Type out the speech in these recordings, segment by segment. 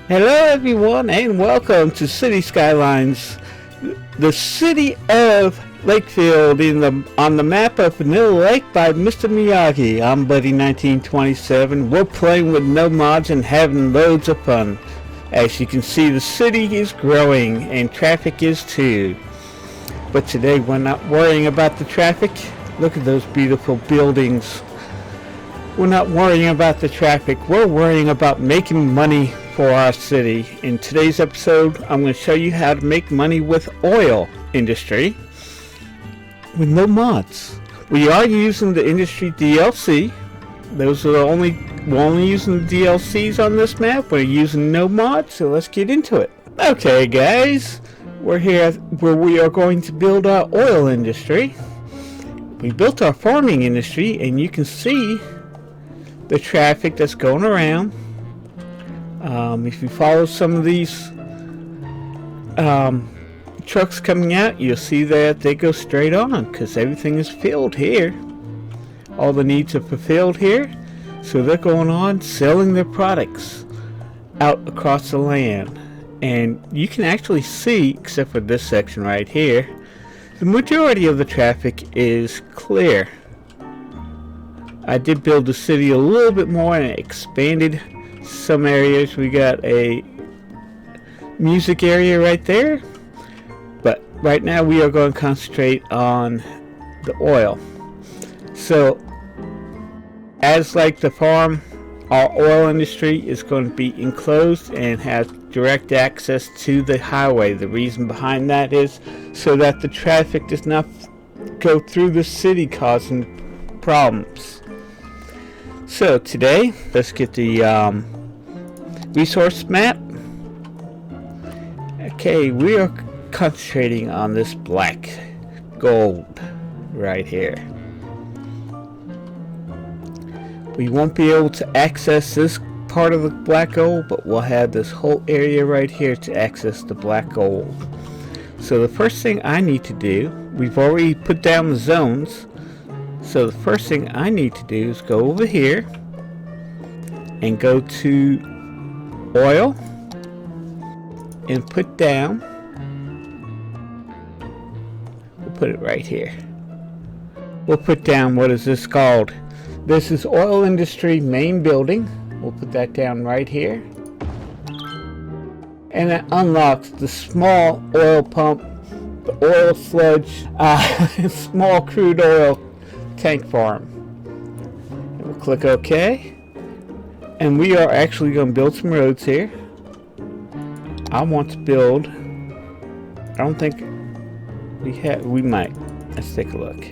Hello everyone and welcome to City Skylines, the city of Lakefield on the map of Vanilla Lake by Mr. Miyagi. I'm Buddy1927. We're playing with no mods and having loads of fun. As you can see, the city is growing and traffic is too. But today we're not worrying about the traffic. Look at those beautiful buildings. We're not worrying about the traffic. We're worrying about making money for our city. In today's episode, I'm going to show you how to make money with oil industry with no mods. We are using the industry DLC. We're only using the DLCs on this map. We're using no mods, so let's get into it. Okay, guys, we're here where we are going to build our oil industry. We built our farming industry, and you can see the traffic that's going around. If you follow some of these trucks coming out, you'll see that they go straight on because everything is filled here. All the needs are fulfilled here, so they're going on selling their products out across the land. And you can actually see, except for this section right here, the majority of the traffic is clear. I did build the city a little bit more and expanded some areas. We got a music area right there, but right now we are going to concentrate on the oil. So as like the farm, our oil industry is going to be enclosed and has direct access to the highway. The reason behind that is so that the traffic does not go through the city causing problems. So today, let's get the resource map. Okay, we are concentrating on this black gold right here. We won't be able to access this part of the black gold, but we'll have this whole area right here to access the black gold. So the first thing I need to do, we've already put down the zones. So the first thing I need to do is go over here and go to oil and put down, we'll put it right here. We'll put down, what is this called? This is oil industry main building. We'll put that down right here. And that unlocks the small oil pump, the oil sludge, small crude oil tank farm. And we'll click OK. And we are actually going to build some roads here. I want to build, I don't think we might. Let's take a look.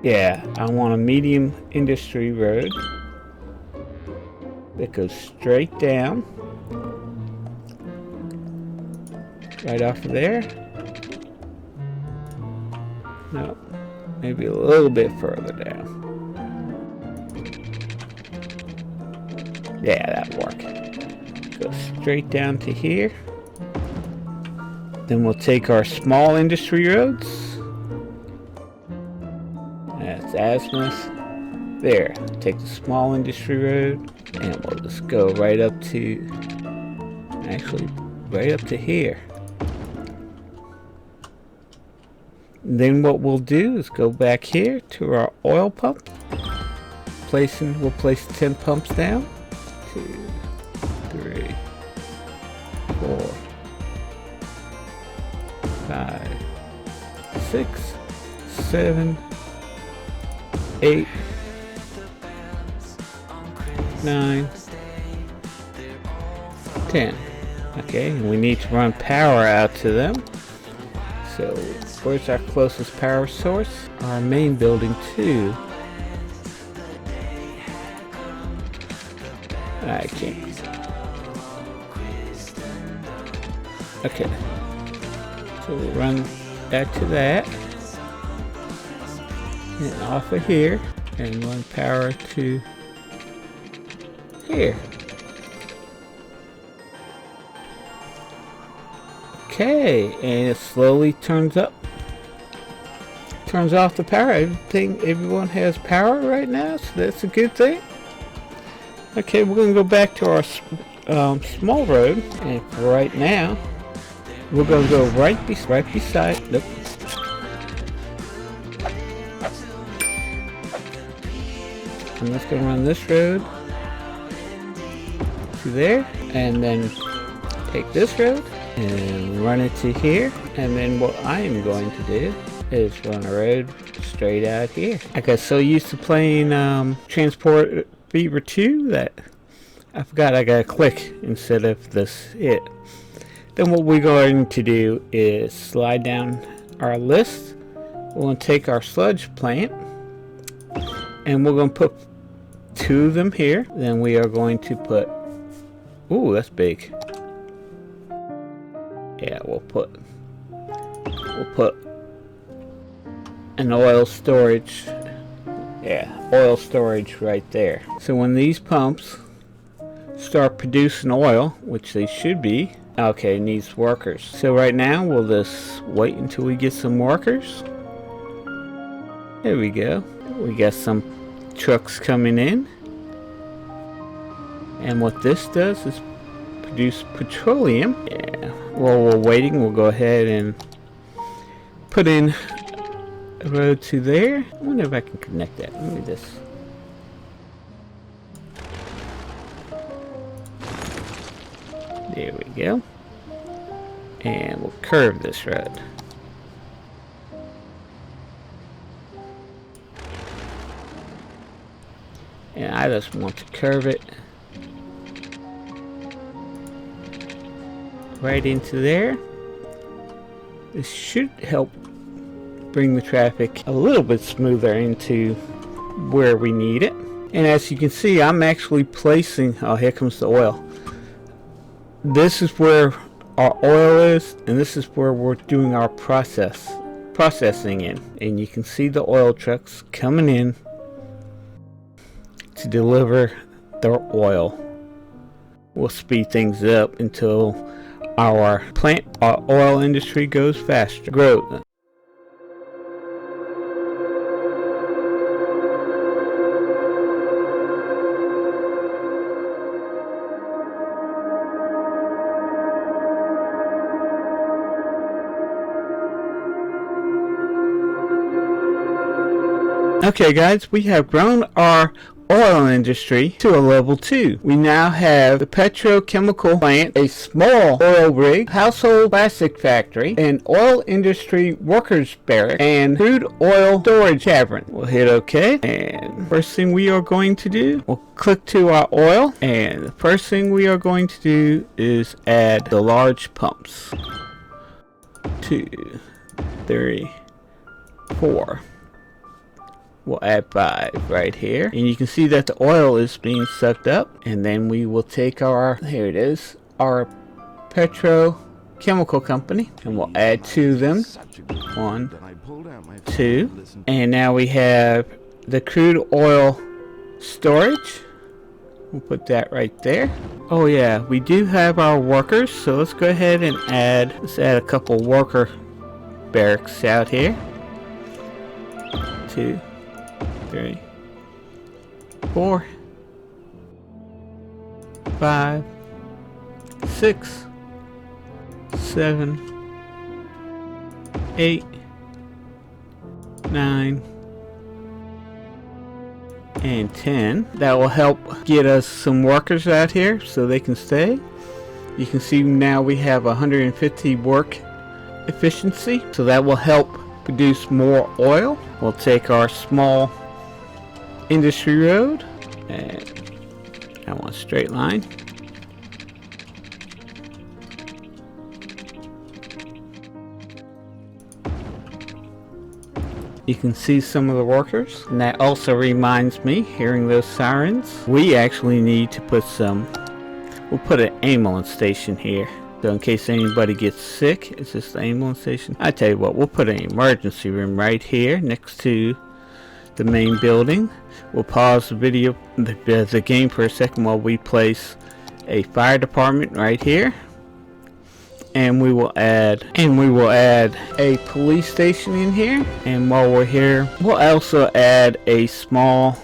Yeah, I want a medium industry road that goes straight down. Right off of there. No, maybe a little bit further down. Yeah, that'll work. Go straight down to here. Then we'll take our small industry roads. That's azimuth. There. Take the small industry road, and we'll just go right up to, actually, right up to here. Then what we'll do is go back here to our oil pump. We'll place 10 pumps down. 2, 3, 4, 5, 6, 7, 8, 9, 10. Okay, and we need to run power out to them. So where's our closest power source? Our main building 2. I can't. Okay. So we'll run that to that. And off of here. And run power to here. Okay. And it slowly turns up. Turns off the power. Everyone has power right now. So that's a good thing. Okay, we're gonna go back to our small road, and for right now, we're gonna go right beside. Nope. I'm just gonna run this road to there, and then take this road and run it to here. And then what I am going to do is run a road straight out here. I got so used to playing Transport Fever 2 that I forgot I gotta click instead of this hit. Then what we're going to do is slide down our list. We're going to take our sludge plant and we're going to put 2 of them here. Then we are going to put, ooh, that's big. Yeah, we'll put an oil storage. Yeah, oil storage right there. So when these pumps start producing oil, which they should be, okay, it needs workers. So right now we'll just wait until we get some workers. There we go. We got some trucks coming in. And what this does is produce petroleum. Yeah. While we're waiting, we'll go ahead and put in a road to there. I wonder if I can connect that. Let me just. There we go. And we'll curve this road. And I just want to curve it right into there. This should help bring the traffic a little bit smoother into where we need it. And as you can see, I'm actually placing, oh, here comes the oil. This is where our oil is, and this is where we're doing our processing in. And you can see the oil trucks coming in to deliver their oil. We'll speed things up until our oil industry goes faster. Growth. Okay guys, we have grown our oil industry to a level 2. We now have the petrochemical plant, a small oil rig, household plastic factory, an oil industry workers barrack, and crude oil storage tavern. We'll hit OK, and first thing we are going to do, we'll click to our oil, and the first thing we are going to do is add the large pumps. 2, 3, 4. We'll add 5 right here, and you can see that the oil is being sucked up. And then we will take our, here it is, our petrochemical company, and we'll add 2 of them. 1, 2, and now we have the crude oil storage. We'll put that right there. Oh yeah, we do have our workers, so let's go ahead and add a couple worker barracks out here. 2, 3, 4, 5, 6, 7, 8, 9, and 10. That will help get us some workers out here so they can stay. You can see now we have 150 work efficiency, so that will help produce more oil. We'll take our small industry road, and I want a straight line. You can see some of the workers, and that also reminds me, hearing those sirens, we actually need to put we'll put an ambulance station here. So in case anybody gets sick, it's just the ambulance station. I tell you what, we'll put an emergency room right here next to the main building. We'll pause the video, the game for a second while we place a fire department right here. and we will add a police station in here. And while we're here, we'll also add a small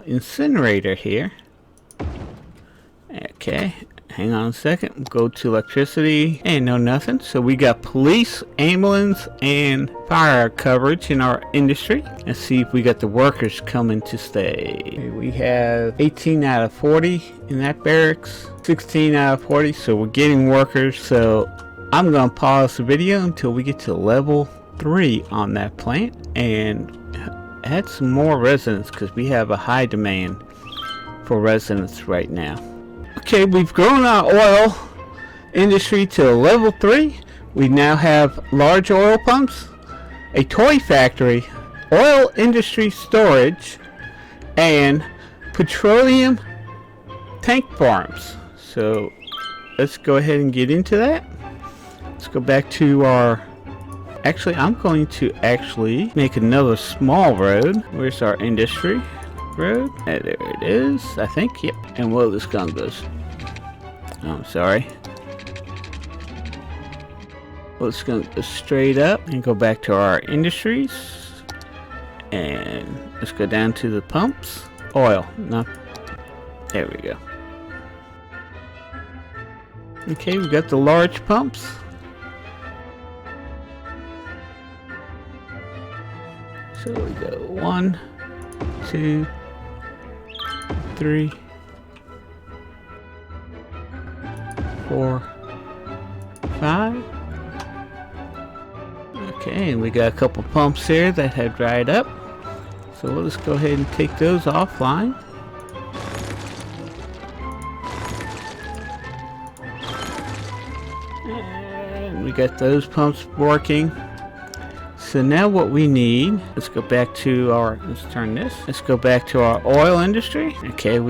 incinerator here. Okay, hang on a second. We'll go to electricity and no nothing. So we got police, ambulance, and fire coverage in our industry. Let's see if we got the workers coming to stay. We have 18 out of 40 in that barracks, 16 out of 40. So we're getting workers. So I'm gonna pause the video until we get to level 3 on that plant and add some more residents, because we have a high demand for residents right now. Okay, we've grown our oil industry to level 3. We now have large oil pumps, a toy factory, oil industry storage, and petroleum tank farms. So let's go ahead and get into that. Let's go back to our... Actually, I'm going to make another small road. Where's our industry road? There it is, I think. Yep. And where this gun goes. Oh, I'm sorry. Well, it's going to go straight up and go back to our industries. And let's go down to the pumps. Oil. No. There we go. Okay, we got the large pumps. So we go 1, 2, 3, 4, 5. Okay, and we got a couple pumps here that have dried up. So we'll just go ahead and take those offline. And we got those pumps working. So now what we need, let's go back to our, let's turn this. Let's go back to our oil industry. Okay,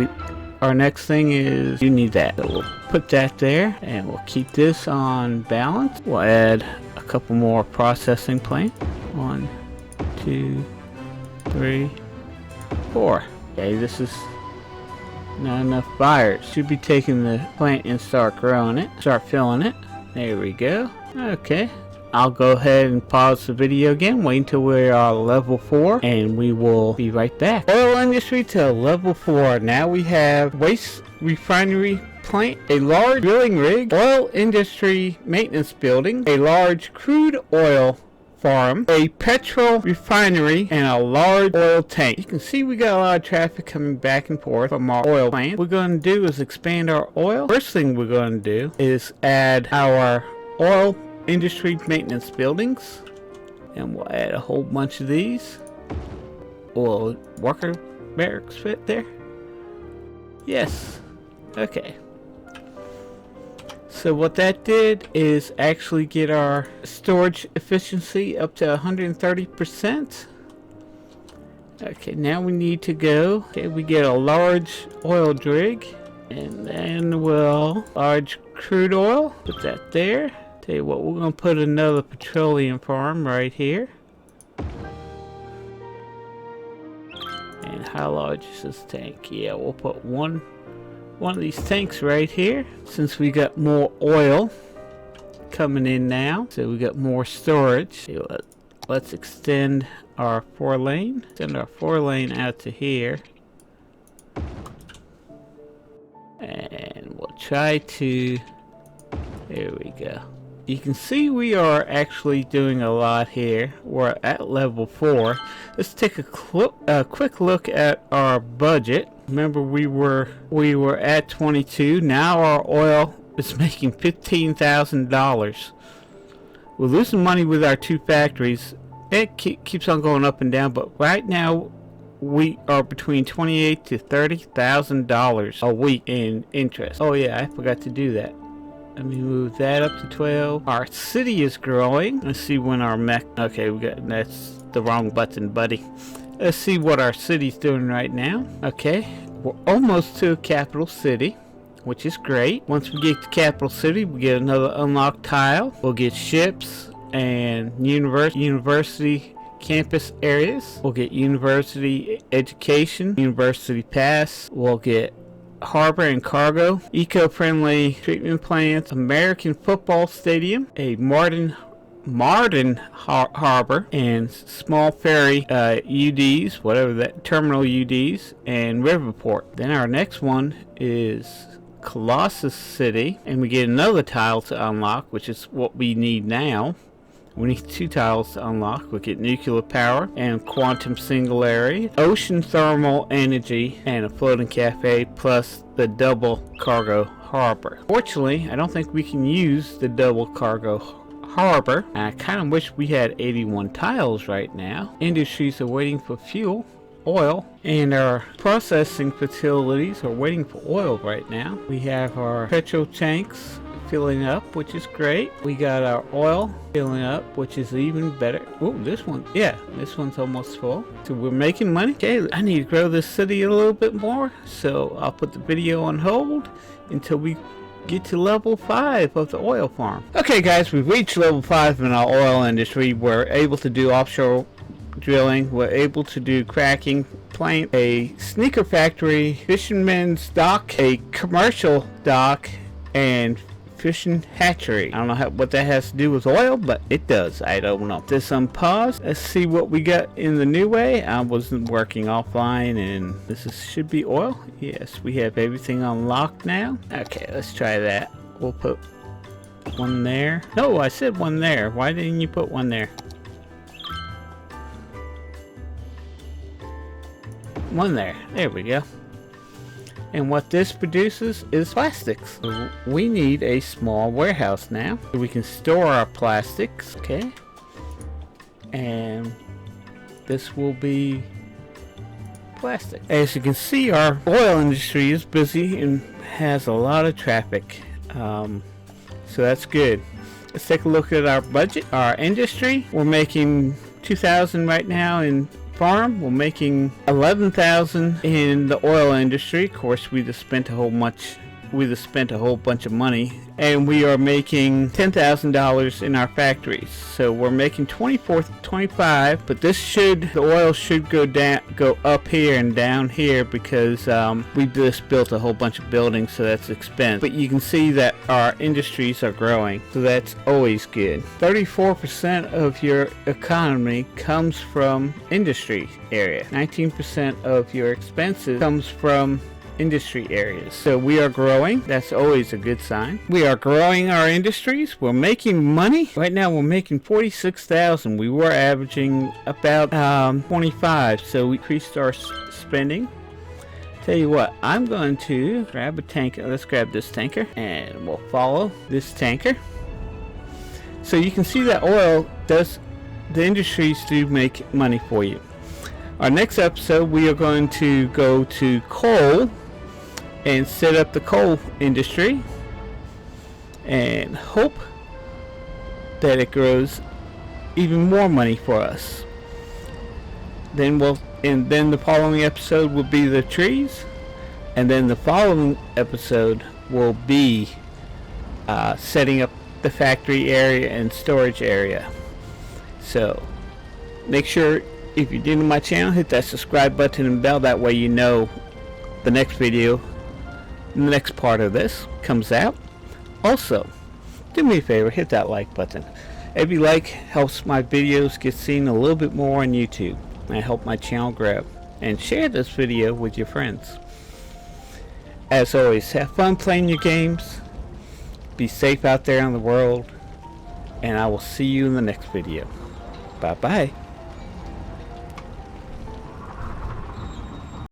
our next thing is, you need that. So we'll put that there and we'll keep this on balance. We'll add a couple more processing plants. 1, 2, 3, 4. Okay, this is not enough buyers. Should be taking the plant and start growing it, start filling it. There we go. Okay. I'll go ahead and pause the video again, wait until we're level 4, and we will be right back. Oil industry to level 4. Now we have waste refinery plant, a large drilling rig, oil industry maintenance building, a large crude oil farm, a petrol refinery, and a large oil tank. You can see we got a lot of traffic coming back and forth from our oil plant. What we're going to do is expand our oil. First thing we're going to do is add our oil industry maintenance buildings, and we'll add a whole bunch of these. Will worker barracks fit there? Yes. Okay. So what that did is actually get our storage efficiency up to 130%. Okay, now we need to go. Okay, we get a large oil rig, and then we'll large crude oil. Put that there. Tell you what, we're gonna put another petroleum farm right here. And how large is this tank? Yeah, we'll put one of these tanks right here, since we got more oil coming in now. So we got more storage. Let's extend our 4-lane. Send our 4-lane out to here. And we'll try to, there we go. You can see we are actually doing a lot here. We're at level 4. Let's take a quick look at our budget. Remember, we were at 22. Now our oil is making $15,000. We're losing money with our 2 factories. It keeps on going up and down, but right now we are between $28,000 to $30,000 a week in interest. Oh yeah, I forgot to do that. Let me move that up to 12. Our city is growing. Let's see when our okay, that's the wrong button, buddy. Let's see what our city's doing right now. Okay, we're almost to a capital city, which is great. Once we get to capital city, we get another unlocked tile. We'll get ships and university campus areas. We'll get university education, university pass. We'll get harbor and cargo, eco-friendly treatment plants, American football stadium, a modern harbor, and small ferry UDs, whatever that, terminal UDs, and riverport. Then our next one is Colossus City, and we get another tile to unlock, which is what we need now. We need 2 tiles to unlock. We get nuclear power and quantum singularity, ocean thermal energy, and a floating cafe, plus the double cargo harbor. Fortunately, I don't think we can use the double cargo harbor. I kind of wish we had 81 tiles right now. Industries are waiting for fuel, oil, and our processing facilities are waiting for oil right now. We have our petrol tanks filling up, which is great. We got our oil filling up, which is even better. Oh, this one, yeah, this one's almost full. So we're making money. Okay, I need to grow this city a little bit more, so I'll put the video on hold until we get to level 5 of the oil farm. Okay guys, we've reached level 5 in our oil industry. We're able to do offshore drilling, we're able to do cracking plant, a sneaker factory, fisherman's dock, a commercial dock, and fishing hatchery. I don't know what that has to do with oil, but it does. I don't know. This unpause. Let's see what we got in the new way. I wasn't working offline, and should be oil. Yes, we have everything unlocked now. Okay, let's try that. We'll put one there. No, I said one there. Why didn't you put one there? One there. There we go. And what this produces is plastics. So we need a small warehouse now so we can store our plastics. Okay. And this will be plastic. As you can see, our oil industry is busy and has a lot of traffic. So that's good. Let's take a look at our budget. Our industry, we're making $2,000 right now in farm. We're making $11,000 in the oil industry. Of course, we just spent a whole bunch of money, and we are making $10,000 in our factories. So we're making 25, but the oil should go up here and down here because we just built a whole bunch of buildings, so that's expense. But you can see that our industries are growing, so that's always good. 34% of your economy comes from industry area. 19% of your expenses comes from industry areas. So we are growing. That's always a good sign. We are growing our industries. We're making money. Right now we're making $46,000. We were averaging about 25, so we increased our spending. Tell you what, I'm going to grab a tanker. Let's grab this tanker and we'll follow this tanker. So you can see that the industries do make money for you. Our next episode, we are going to go to coal and set up the coal industry and hope that it grows even more money for us. Then the following episode will be the trees, and then the following episode will be setting up the factory area and storage area. So make sure, if you're new to my channel, hit that subscribe button and bell. That way you know the next video, the next part of this comes out. Also, do me a favor, hit that like button. Every like helps my videos get seen a little bit more on YouTube and help my channel grow. And share this video with your friends. As always, have fun playing your games. Be safe out there in the world. And I will see you in the next video. Bye bye.